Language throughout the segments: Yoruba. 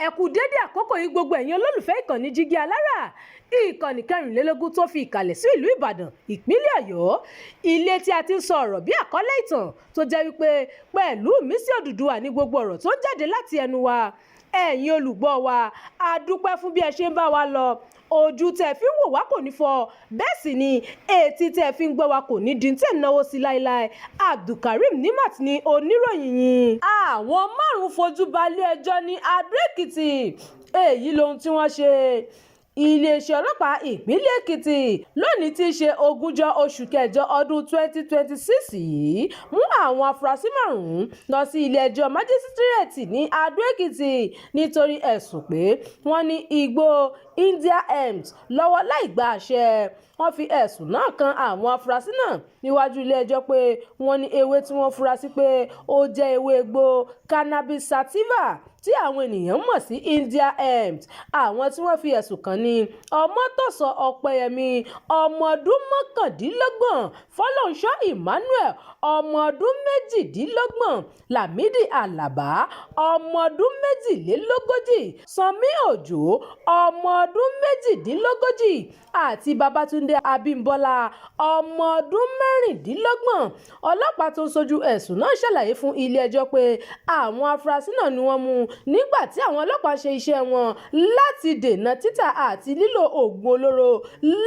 ẹ kú dédé àkókò yìí gbogbo ẹ̀yin olólùfẹ́ ìkànnì Jígí Alára, ìkànnì 24 tó fi ìkàlẹ̀ sí ìlú Ìbàdàn ìpínlẹ̀ Ọ̀yọ́, ilé tí a ti ń sọ ọ̀rọ̀ bí àkọ́lé ìtàn tó jẹ́ wípé pẹ̀lú ìmísí Odùduwà ní gbogbo ọ̀rọ̀ tó ń jáde láti ẹnu wa. Ẹ̀yin olùgbọ́ wa, a dúpẹ́ fún bí ẹ ṣe ń bá wa lọ. Ojú tẹ́ fi ń wò wá kò ní fọ́, bẹ́ẹ̀ sì ni etí tẹ́ fi ń gbọ́ wa kò ní di tẹ́ náwó sí láéláé. Abdulkareem Nimat ni oníròyìn yìí. Àwọn 5 fojú balẹ̀-ẹjọ́ ní Adó-Èkìtì, èyí lohun tí wọ́n ṣe. Iléeṣẹ́ ọlọ́pàá ìpínlẹ̀ Èkìtì lónìí tí í ṣe 20 oṣù kẹjọ ọdún 2026 yìí mú àwọn afurasí 5 lọ sí ilé-ẹjọ́ májísírèètì ní Adó-Èkìtì nítorí ẹ̀sùn pé wọ́n ní igbó India Hemp lọ́wọ́ láì gba àṣẹ. Wọ́n fi ẹ̀sùn náà kan àwọn afurasí náà níwájú ilé-ẹjọ́ pé wọ́n ní ewé tí wọ́n fura sí pé ó jẹ́ ewé egbò cannabis sativa tí àwọn ènìyàn mọ̀ sí India Hemp. Àwọn tí wọ́n fi ẹ̀sùn kàn ní Ọmọ́tọ̀sọ Ọpẹ́yẹmí, ọmọ ọdún 29, Fọlọ́runṣọ́ Emmanuel, ọmọ ọdún 28, Lámídì Àlàbá, ọmọ ọdún 42, Sànmí Òjó, ọmọ ọdún 28, àti Babátúndé Abímbọ́lá, ọmọ ọdún 26. Ọlọ́pàá tó ń ṣojú ẹ̀sùn náà ṣàlàyé fún ilé-ẹjọ́ pé àwọn afurasí náà ni wọ́n mú nígbà tí àwọn ọlọ́pàá ṣe iṣẹ́ wọn láti dènà títà àti lílo oògùn olóró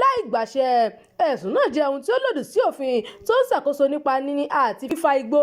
láì gbàṣẹ. Ẹ̀sùn náà jẹ́ ohun tí ó lòdì sí òfin tó ń ṣàkóso nípa níní àti fífa igbó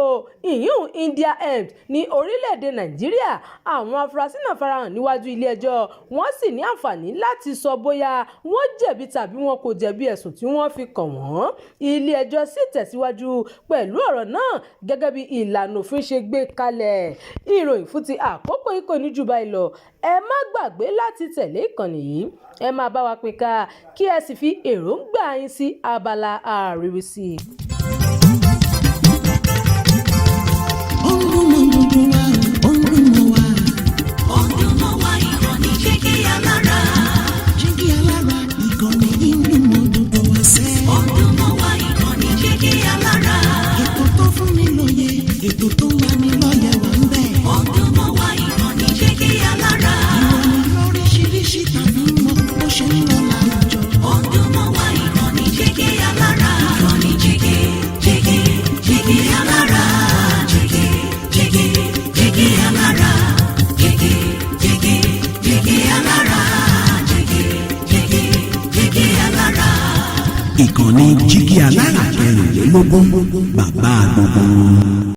ìyún India Hemp ní orílẹ̀-èdè Nàìjíríà. Àwọn afurasí náà farahàn níwájú ilé-ẹjọ́, wọ́n sì ní àǹfààní láti sọ bóyá wọ́n jẹ̀bi tàbí wọn kò jẹ̀bi ẹ̀sùn tí wọ́n fi kàn wọ́n. Ilé-ẹjọ́ sì tẹ̀síwájú pẹ̀lú ọ̀rọ̀ náà gẹ́gẹ́ bí ìlànà òfin ṣe gbé kalẹ̀. Ìròyìn fún ti àkókò yìí kò ní jù báyìí lọ. Ẹ má gbàgbé láti tẹ̀lé ìkànnì yìí, ẹ máa bá wa pín ká kí ẹ sì fi èròǹgbà yín sí abala àríwísí. Ìkànnì Jígí Alára 24, bàbá gbogbo.